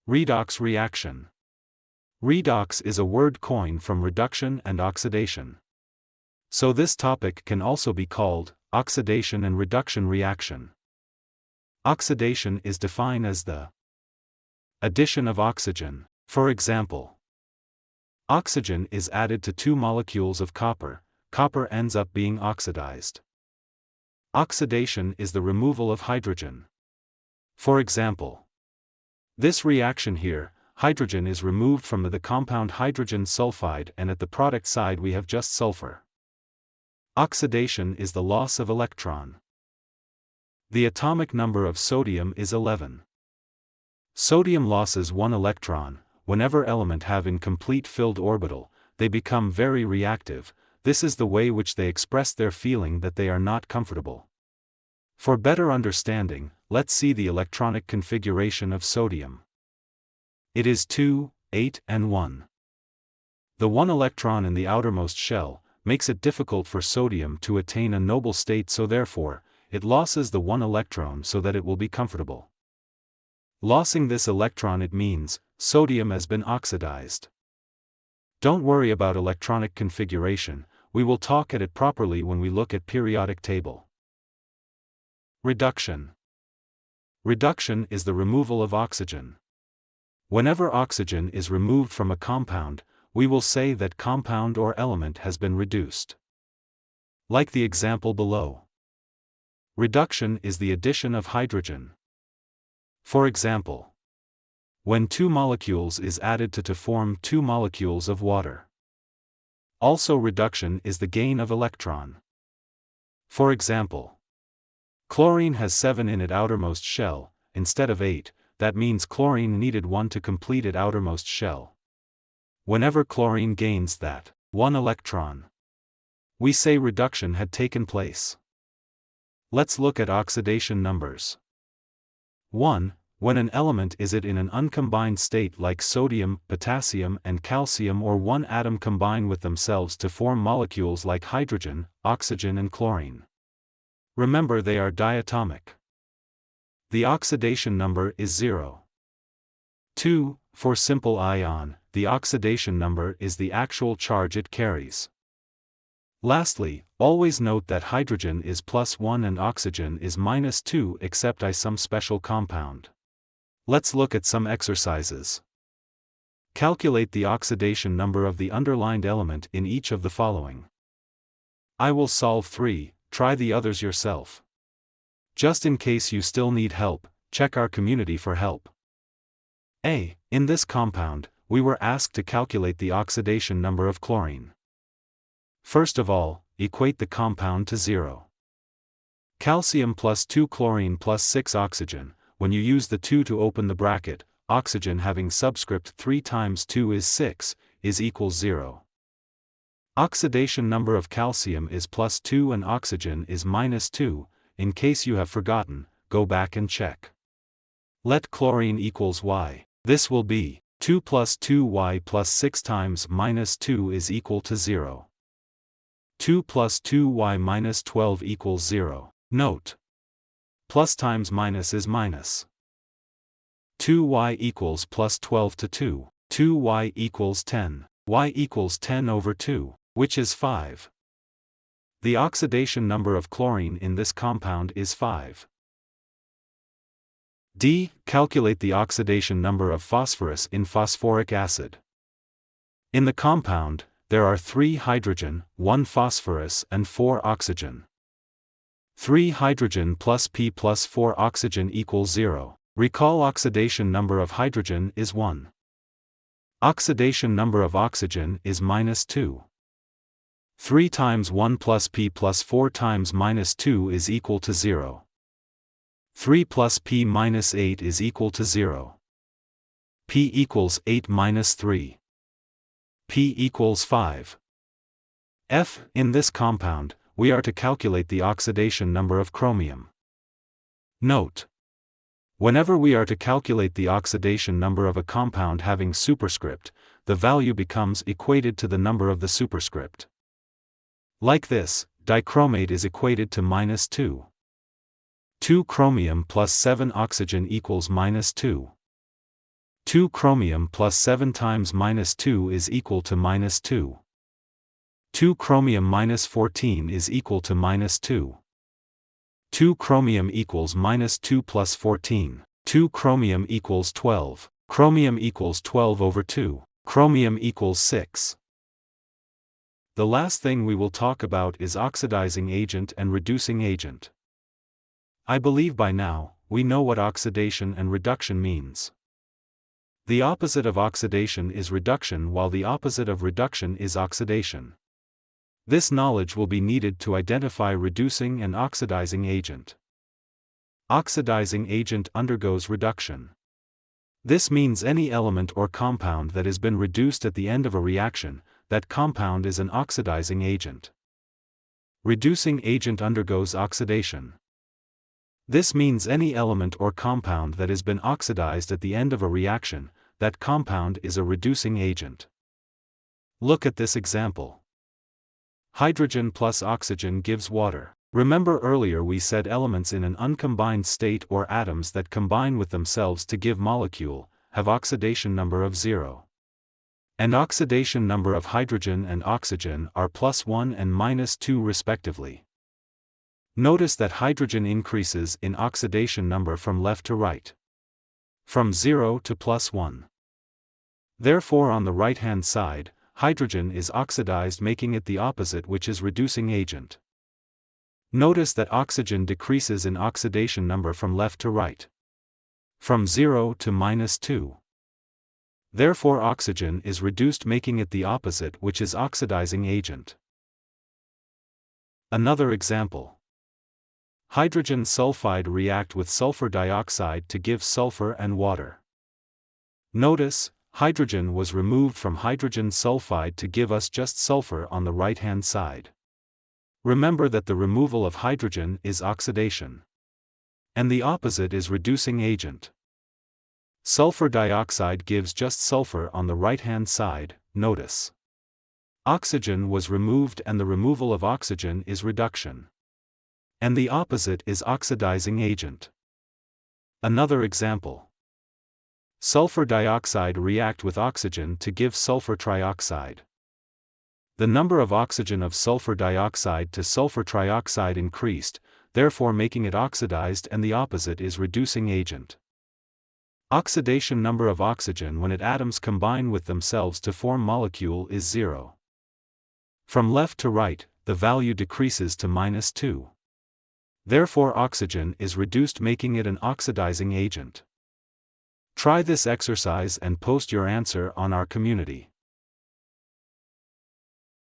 Redox reaction. Redox is a word coined from reduction and oxidation. So this topic can also be called oxidation and reduction reaction. Oxidation is defined as the addition of oxygen. For example, oxygen is added to two molecules of copper. Copper ends up being oxidized. Oxidation is the removal of hydrogen. For example, this reaction here, hydrogen is removed from the compound hydrogen sulfide, and at the product side we have just sulfur. Oxidation is the loss of electron. The atomic number of sodium is 11. Sodium loses one electron. Whenever element have incomplete filled orbital, they become very reactive. This is the way which they express their feeling that they are not comfortable. For better understanding, let's see the electronic configuration of sodium. It is 2, 8 and 1. The one electron in the outermost shell makes it difficult for sodium to attain a noble state, so therefore, it loses the one electron so that it will be comfortable. Losing this electron, it means sodium has been oxidized. Don't worry about electronic configuration, we will talk at it properly when we look at periodic table. Reduction. Reduction is the removal of oxygen. Whenever oxygen is removed from a compound, we will say that compound or element has been reduced. Like the example below. Reduction is the addition of hydrogen. For example, when two molecules is added to form two molecules of water. Also reduction is the gain of electron. For example, chlorine has 7 in its outermost shell, instead of 8, that means chlorine needed 1 to complete its outermost shell. Whenever chlorine gains that 1 electron, we say reduction had taken place. Let's look at oxidation numbers. 1. When an element is in an uncombined state like sodium, potassium and calcium, or one atom combine with themselves to form molecules like hydrogen, oxygen and chlorine. Remember, they are diatomic. The oxidation number is 0. 2. For simple ion, the oxidation number is the actual charge it carries. Lastly, always note that hydrogen is +1 and oxygen is -2 except some special compound. Let's look at some exercises. Calculate the oxidation number of the underlined element in each of the following. I will solve 3, try the others yourself. Just in case you still need help, check our community for help. A. In this compound, we were asked to calculate the oxidation number of chlorine. First of all, equate the compound to 0. Calcium plus 2 chlorine plus 6 oxygen. When you use the 2 to open the bracket, oxygen having subscript 3 times 2 is 6, is equals 0. Oxidation number of calcium is +2 and oxygen is -2, in case you have forgotten, go back and check. Let chlorine equals Y. This will be 2 plus 2Y plus 6 times -2 is equal to 0. 2 plus 2Y minus 12 equals 0. Note: plus times minus is minus. 2y equals plus 12 to 2. 2y equals 10. Y equals 10 over 2, which is 5. The oxidation number of chlorine in this compound is 5. D. Calculate the oxidation number of phosphorus in phosphoric acid. In the compound, there are 3 hydrogen, 1 phosphorus and 4 oxygen. 3 hydrogen plus P plus 4 oxygen equals 0. Recall oxidation number of hydrogen is 1. Oxidation number of oxygen is -2. 3 times 1 plus P plus 4 times -2 is equal to 0. 3 plus P minus 8 is equal to 0. P equals 8 minus 3. P equals 5. F. In this compound, we are to calculate the oxidation number of chromium. Note: whenever we are to calculate the oxidation number of a compound having superscript, the value becomes equated to the number of the superscript. Like this, dichromate is equated to -2. 2 chromium plus 7 oxygen equals -2. 2 chromium plus 7 times minus 2 is equal to minus 2. 2 chromium minus 14 is equal to minus 2. 2 chromium equals minus 2 plus 14. 2 chromium equals 12. Chromium equals 12 over 2. Chromium equals 6. The last thing we will talk about is oxidizing agent and reducing agent. I believe by now, we know what oxidation and reduction means. The opposite of oxidation is reduction, while the opposite of reduction is oxidation. This knowledge will be needed to identify reducing and oxidizing agent. Oxidizing agent undergoes reduction. This means any element or compound that has been reduced at the end of a reaction, that compound is an oxidizing agent. Reducing agent undergoes oxidation. This means any element or compound that has been oxidized at the end of a reaction, that compound is a reducing agent. Look at this example. Hydrogen plus oxygen gives water. Remember earlier we said elements in an uncombined state or atoms that combine with themselves to give molecule, have oxidation number of 0. And oxidation number of hydrogen and oxygen are +1 and -2 respectively. Notice that hydrogen increases in oxidation number from left to right. From 0 to +1. Therefore on the right-hand side, hydrogen is oxidized, making it the opposite, which is reducing agent. Notice that oxygen decreases in oxidation number from left to right. From 0 to -2. Therefore oxygen is reduced, making it the opposite, which is oxidizing agent. Another example. Hydrogen sulfide react with sulfur dioxide to give sulfur and water. Notice, hydrogen was removed from hydrogen sulfide to give us just sulfur on the right-hand side. Remember that the removal of hydrogen is oxidation. And the opposite is reducing agent. Sulfur dioxide gives just sulfur on the right-hand side, notice. Oxygen was removed and the removal of oxygen is reduction. And the opposite is oxidizing agent. Another example. Sulfur dioxide react with oxygen to give sulfur trioxide. The number of oxygen of sulfur dioxide to sulfur trioxide increased, therefore making it oxidized, and the opposite is reducing agent. Oxidation number of oxygen when its atoms combine with themselves to form molecule is 0. From left to right, the value decreases to -2. Therefore oxygen is reduced, making it an oxidizing agent. Try this exercise and post your answer on our community.